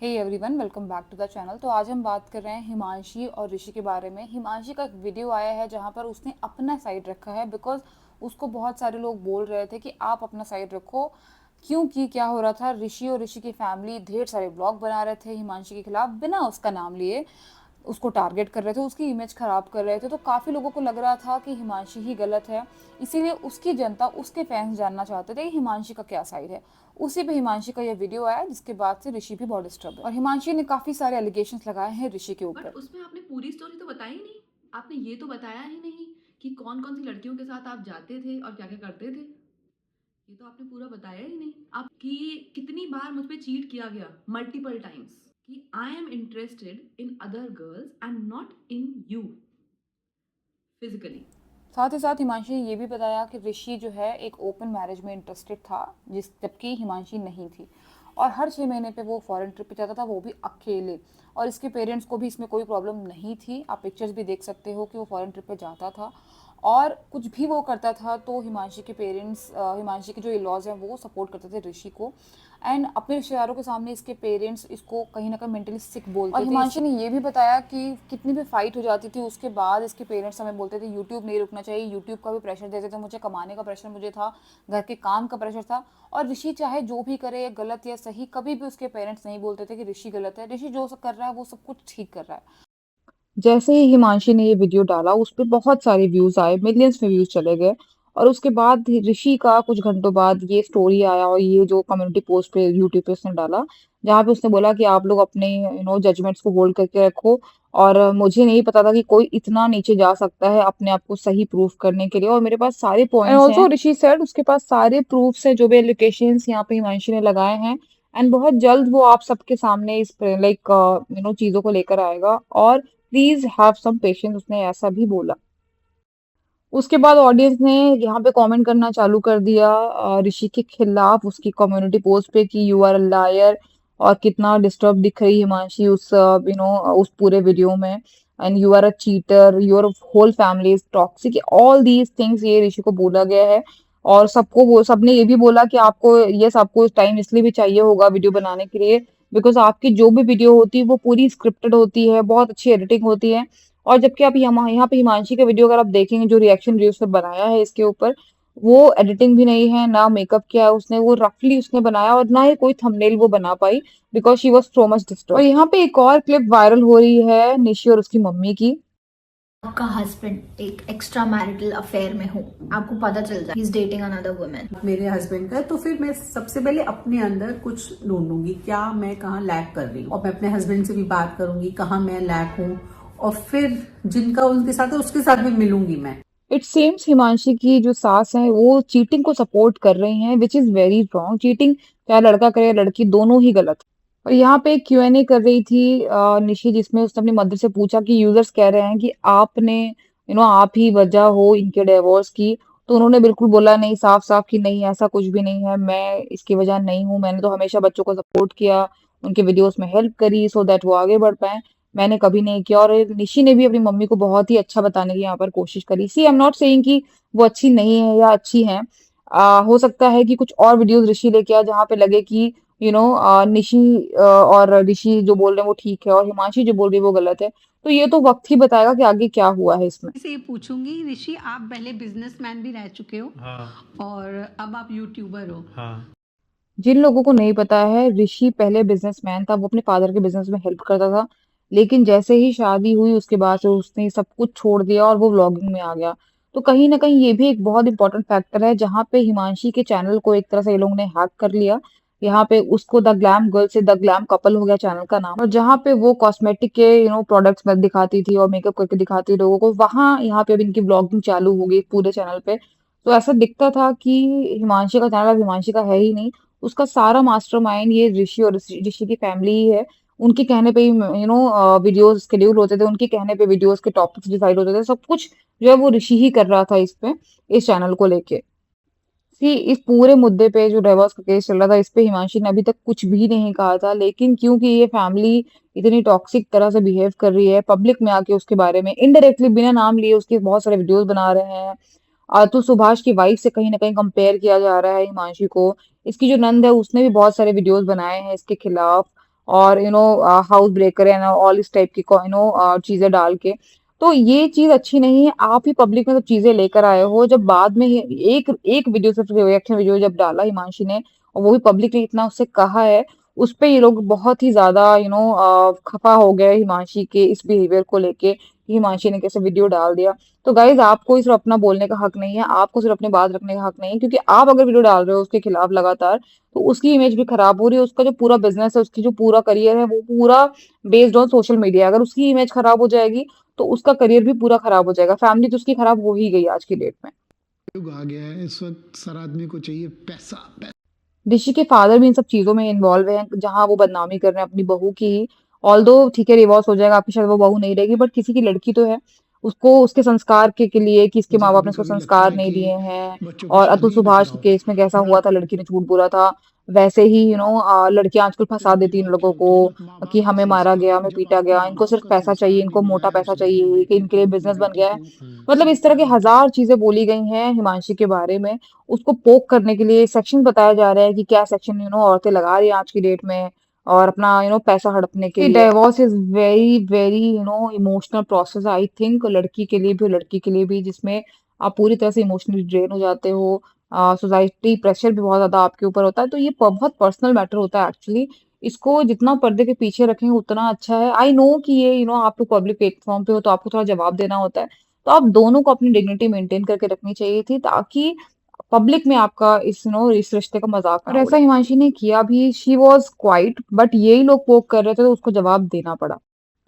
Hey everyone, welcome back to the channel. तो आज हम बात कर रहे हैं हिमांशी और ऋषि के बारे में। हिमांशी का एक वीडियो आया है जहाँ पर उसने अपना साइड रखा है बिकॉज उसको बहुत सारे लोग बोल रहे थे कि आप अपना साइड रखो, क्योंकि क्या हो रहा था, ऋषि और ऋषि की फैमिली ढेर सारे ब्लॉग बना रहे थे हिमांशी के खिलाफ बिना उसका नाम लिए। उसको टारगेट कर रहे थे, उसकी इमेज खराब कर रहे थे। तो काफ़ी लोगों को लग रहा था कि हिमांशी ही गलत है, इसीलिए उसकी जनता, उसके फैंस जानना चाहते थे कि हिमांशी का क्या साइड है। उसी पे हिमांशी का ये वीडियो आया जिसके बाद से ऋषि भी बहुत डिस्टर्ब है और हिमांशी ने काफ़ी सारे एलिगेशंस लगाए हैं ऋषि के बट ऊपर। उसमें आपने पूरी स्टोरी तो बताई नहीं। आपने ये तो बताया ही नहीं कि कौन-कौन सी लड़कियों के साथ आप जाते थे और क्या-क्या करते थे। ये तो आपने पूरा बताया ही नहीं। आपकी कितनी बार मुझ पे चीट किया गया मल्टीपल टाइम्स कि I am interested in other girls and not in you physically. साथ ही साथ हिमांशी ने ये भी बताया कि ऋषि जो है एक ओपन मैरिज में इंटरेस्टेड था, जिस जबकि हिमांशी नहीं थी। और हर 6 महीने पे वो फॉरेन ट्रिप पे जाता था, वो भी अकेले। और इसके पेरेंट्स को भी इसमें कोई प्रॉब्लम नहीं थी। आप पिक्चर्स भी देख सकते हो कि वो फॉरेन ट्रिप पे जाता था और कुछ भी वो करता था तो हिमांशी के पेरेंट्स, हिमांशी के जो इन-लॉज हैं वो सपोर्ट करते थे ऋषि को। एंड अपने रिश्तेदारों के सामने इसके पेरेंट्स इसको कहीं ना कहीं मेंटली सिक बोलते थे। और हिमांशी ने ये भी बताया कि कितनी भी फाइट हो जाती थी उसके बाद इसके पेरेंट्स हमें बोलते थे यूट्यूब नहीं रुकना चाहिए, यूट्यूब का भी प्रेशर देते थे मुझे, कमाने का प्रेशर मुझे था, घर के काम का प्रेशर था। और ऋषि चाहे जो भी करे, गलत या सही, कभी भी उसके पेरेंट्स नहीं बोलते थे कि ऋषि गलत है। ऋषि जो कर रहा है वो सब कुछ ठीक कर रहा है। जैसे ही हिमांशी ने ये वीडियो डाला उस पे बहुत सारे व्यूज आए, मिलियंस में व्यूज चले गए। और उसके बाद ऋषि का कुछ घंटों बाद ये स्टोरी आया और ये जो कम्युनिटी पोस्ट पे यूट्यूब पे उसने डाला, जहाँ पे उसने बोला कि आप लोग अपने जजमेंट्स को होल्ड करके रखो। और मुझे नहीं पता था कि कोई इतना नीचे जा सकता है अपने आप को सही प्रूफ करने के लिए, और मेरे पास सारे पॉइंट्स हैं। ऑल्सो ऋषि सेड उसके पास सारे प्रूफ्स हैं, जो भी एलिगेशंस यहाँ पे हिमांशी ने लगाए हैं। एंड बहुत जल्द वो आप सबके सामने इस लाइक चीजों को लेकर आएगा। और प्लीज हैव सम पेशेंस, उसने ऐसा भी बोला। उसके बाद ऑडियंस ने यहाँ पे कमेंट करना चालू कर दिया ऋषि के खिलाफ उसकी कम्युनिटी पोस्ट पे कि यू आर अ लायर। और कितना डिस्टर्ब दिख रही हिमांशी उस उस पूरे वीडियो में। And you are a cheater, your whole family is toxic, all these things ये ऋषि को बोला गया है। और सबको वो सबने ये भी बोला कि आपको ये सबको टाइम इसलिए भी चाहिए होगा वीडियो बनाने के लिए, बिकॉज आपकी जो भी वीडियो होती है वो पूरी स्क्रिप्टेड होती है, बहुत अच्छी एडिटिंग होती है। और जबकि आप यहाँ पे हिमांशी का वीडियो अगर आप देखेंगे, जो रिएक्शन वीडियो उसने बनाया है इसके ऊपर, वो एडिटिंग भी नहीं है, ना मेकअप किया है उसने, वो रफली उसने बनाया और ना ही कोई थंबनेल वो बना पाई, because she was so much disturb. और यहाँ पे एक और क्लिप वायरल हो रही है निशी और उसकी मम्मी की। आपका हस्बैंड एक एक्स्ट्रा मैरिटल अफेयर में हो, आपको पता चल जाए he is dating another woman. मेरे हस्बैंड का है, तो फिर मैं सबसे पहले अपने अंदर कुछ ढूंढूंगी, क्या मैं कहाँ लैक कर रही हूँ, और मैं अपने हस्बैंड से भी बात करूंगी कहाँ मैं लैक हूँ, और फिर जिनका उनके साथ है उसके साथ भी मिलूंगी मैं। इट सेम्स हिमांशी की जो सास है वो चीटिंग को सपोर्ट कर रही हैं, which is very wrong. Cheating चाहे लड़का करे या लड़की, दोनों ही गलत। और यहाँ पे एक Q&A कर रही थी निशी, जिसमें उसने अपनी मदर से पूछा कि यूजर्स कह रहे हैं कि आपने आप ही वजह हो इनके डिवोर्स की। तो उन्होंने बिल्कुल बोला नहीं, साफ साफ कि नहीं, ऐसा कुछ भी नहीं है, मैं इसकी वजह नहीं हूँ। मैंने तो हमेशा बच्चों को सपोर्ट किया, उनके वीडियोस में हेल्प करी सो दैट वो आगे बढ़ पाए, मैंने कभी नहीं किया। और निशी ने भी अपनी मम्मी को बहुत ही अच्छा बताने की यहाँ पर कोशिश करी। सी, आई एम नॉट सेइंग कि वो अच्छी नहीं है या अच्छी है। हो सकता है कि कुछ और वीडियोस ऋषि लेके आए जहाँ पे लगे कि निशी और ऋषि जो बोल रहे हैं वो ठीक है और हिमांशी जो बोल रही है वो गलत है। तो ये तो वक्त ही बताएगा कि आगे क्या हुआ है इसमें। से ये पूछूंगी, ऋषि आप पहले बिजनेसमैन भी रह चुके हो। हाँ। और अब आप यूट्यूबर हो। हाँ। जिन लोगों को नहीं पता है, ऋषि पहले बिजनेसमैन था, वो अपने फादर के बिजनेस में हेल्प करता था। लेकिन जैसे ही शादी हुई उसके बाद से उसने सब कुछ छोड़ दिया और वो व्लॉगिंग में आ गया। तो कहीं ना कहीं ये भी एक बहुत इंपॉर्टेंट फैक्टर है, जहाँ पे हिमांशी के चैनल को एक तरह से ये लोगों ने हैक कर लिया। यहाँ पे उसको द ग्लैम गर्ल से द ग्लैम कपल हो गया चैनल का नाम। और जहाँ पे वो कॉस्मेटिक के प्रोडक्ट्स में दिखाती थी और मेकअप करके दिखाती थी लोगों को, वहां यहाँ पे अब इनकी ब्लॉगिंग चालू हो गई पूरे चैनल पे। तो ऐसा दिखता था कि हिमांशी का चैनल अब हिमांशी का है ही नहीं, उसका सारा मास्टरमाइंड ये ऋषि और ऋषि की फैमिली ही है। उनके कहने पे ही वीडियोस शेड्यूल होते थे, उनके कहने पे वीडियोस के टॉपिक्स डिसाइड होते थे, सब कुछ जो है वो ऋषि ही कर रहा था इस पे, इस चैनल को लेके। सी, इस पूरे मुद्दे पे जो डिवोर्स का केस चल रहा था, इस पे हिमांशी ने अभी तक कुछ भी नहीं कहा था। लेकिन क्योंकि ये फैमिली इतनी टॉक्सिक तरह से बिहेव कर रही है, पब्लिक में आके उसके बारे में इनडायरेक्टली बिना नाम लिए उसके बहुत सारे वीडियोस बना रहे हैं। तो सुभाष की वाइफ से कहीं ना कहीं कंपेयर किया जा रहा है हिमांशी को। इसकी जो नंद है उसने भी बहुत सारे वीडियोस बनाए हैं इसके खिलाफ। और हाउस ब्रेकर एंड ऑल इस टाइप की चीजें डाल के। तो ये चीज अच्छी नहीं है। आप ही पब्लिक में सब चीजें लेकर आए हो, जब बाद में एक एक वीडियो सिर्फ रिएक्शन वीडियो जब डाला हिमांशी ने, और वो भी पब्लिक ने इतना उससे कहा है, उस पे ये लोग बहुत ही ज्यादा खफा हो गए हिमांशी के इस बिहेवियर को लेके कि हिमांशी ने कैसे वीडियो डाल दिया। तो गाइज आपको सिर्फ अपना बोलने का हक नहीं है, आपको सिर्फ अपनी बात रखने का हक नहीं है, क्योंकि आप अगर वीडियो डाल रहे हो उसके खिलाफ लगातार, तो उसकी इमेज भी खराब हो रही है। उसका जो पूरा बिजनेस है, उसकी जो पूरा करियर है, वो पूरा बेस्ड ऑन सोशल मीडिया। अगर उसकी इमेज खराब हो जाएगी तो उसका करियर भी पूरा खराब हो जाएगा। फैमिली तो उसकी खराब हो ही गई आज की डेट में। युग आ गया है, इस वक्त हर आदमी को चाहिए पैसा। ऋषि के फादर भी इन सब चीजों में इन्वॉल्व हैं, जहां वो बदनामी कर रहे हैं अपनी बहू की ही। ऑल्दो ठीक है, डिवोर्स हो जाएगा, आपकी शायद वो बहू नहीं रहेगी, बट किसी की लड़की तो है। उसको उसके संस्कार के लिए कि इसके मुझे माँ बाप ने कभी उसको कभी लगता संस्कार है नहीं कि दिए हैं। बच्चों की और अतुल शादी ही ना सुभाष के कराओ। केस में कैसा बड़ा हुआ था, लड़की ने झूठ बोला था, वैसे ही लड़कियां आजकल फंसा डर की देती हैं इन बात क्या लोगों होती है ना, को माँ कि बाप का हमें मारा संस्कार। गया, हमें जब पीटा आपको गया, माँ इनको बाप सिर्फ का पैसा चाहिए, संस्कार इनको नहीं मोटा मिला है पैसा उस लड़की चाहिए, कि लड़के इनके लिए को बिजनेस बन बेटी गया है। को मतलब इस तरह की हजार चीजें बोली गई हैं हिमांशी के बारे में, उसको पोक करने के लिए सेक्शन बताया जा रहा है कि क्या सेक्शन औरतें लगा रही हैं आज की डेट में, और अपना पैसा हड़पने के लिए। Divorce is very very emotional process, I think, लड़की के लिए भी और लड़की के लिए भी, जिसमें आप पूरी तरह से इमोशनली ड्रेन हो जाते हो। सोसाइटी प्रेशर भी बहुत ज्यादा आपके ऊपर होता है, तो ये बहुत पर्सनल मैटर होता है एक्चुअली। इसको जितना पर्दे के पीछे रखेंगे उतना अच्छा है। आई नो कि ये आप तो पब्लिक प्लेटफॉर्म पे हो, तो आपको थोड़ा जवाब देना होता है। तो आप दोनों को अपनी डिग्निटी मेंटेन करके रखनी चाहिए थी, ताकि पब्लिक में आपका इस रिश्ते का मजाक ना उड़े। और ऐसा हिमांशी ने किया भी। शी वॉज क्वाइट, बट यही लोग पोक कर रहे थे, तो उसको जवाब देना पड़ा।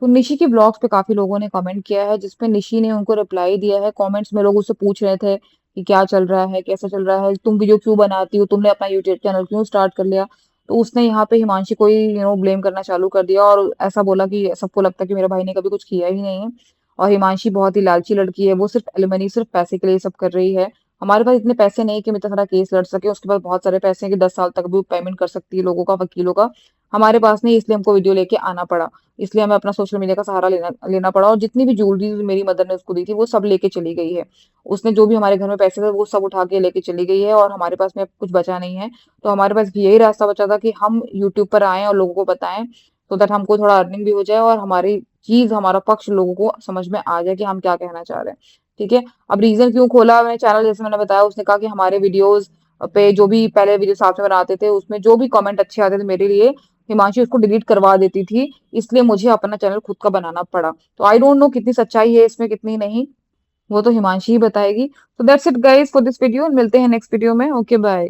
तो निशी के ब्लॉग्स पे काफी लोगों ने कमेंट किया है, जिसपे निशी ने उनको रिप्लाई दिया है। कमेंट्स में लोग उससे पूछ रहे थे कि क्या चल रहा है, कैसा चल रहा है, तुम वीडियो क्यों बनाती हो, तुमने अपना यूट्यूब चैनल क्यों स्टार्ट कर लिया। तो उसने यहाँ पे हिमांशी को ही ब्लेम करना चालू कर दिया, और ऐसा बोला कि सबको लगता है कि मेरे भाई ने कभी कुछ किया ही नहीं है, और हिमांशी बहुत ही लालची लड़की है, वो सिर्फ एलिमनी, सिर्फ पैसे के लिए ये सब कर रही है। हमारे पास इतने पैसे नहीं कि हम इतना सारा केस लड़ सके, उसके पास बहुत सारे पैसे हैं कि 10 साल तक भी वो पेमेंट कर सकती है लोगों का, वकीलों का। हमारे पास नहीं, इसलिए हमको वीडियो लेके आना पड़ा, इसलिए हमें अपना सोशल मीडिया का सहारा लेना लेना पड़ा। और जितनी भी ज्वेलरी मेरी मदर ने उसको दी थी, वो सब लेके चली गई है। उसने जो भी हमारे घर में पैसे थे वो सब उठा के लेके चली गई है, और हमारे पास में अब कुछ बचा नहीं है। तो हमारे पास भी यही रास्ता बचा था कि हम यूट्यूब पर आए और लोगों को बताएं, सो दैट हमको थोड़ा अर्निंग भी हो जाए, और हमारी चीज, हमारा पक्ष लोगों को समझ में आ जाए कि हम क्या कहना चाह रहे हैं। ठीक है। अब रीजन क्यों खोला मैंने चैनल, जैसे मैंने बताया, उसने कहा कि हमारे वीडियोस पे जो भी पहले वीडियो साथ में बनाते थे, उसमें जो भी कमेंट अच्छे आते थे मेरे लिए, हिमांशी उसको डिलीट करवा देती थी, इसलिए मुझे अपना चैनल खुद का बनाना पड़ा। तो आई डोंट नो कितनी सच्चाई है इसमें, कितनी नहीं, वो तो हिमांशी ही बताएगी। तो that's it guys for this video, मिलते हैं नेक्स्ट वीडियो में। Okay bye.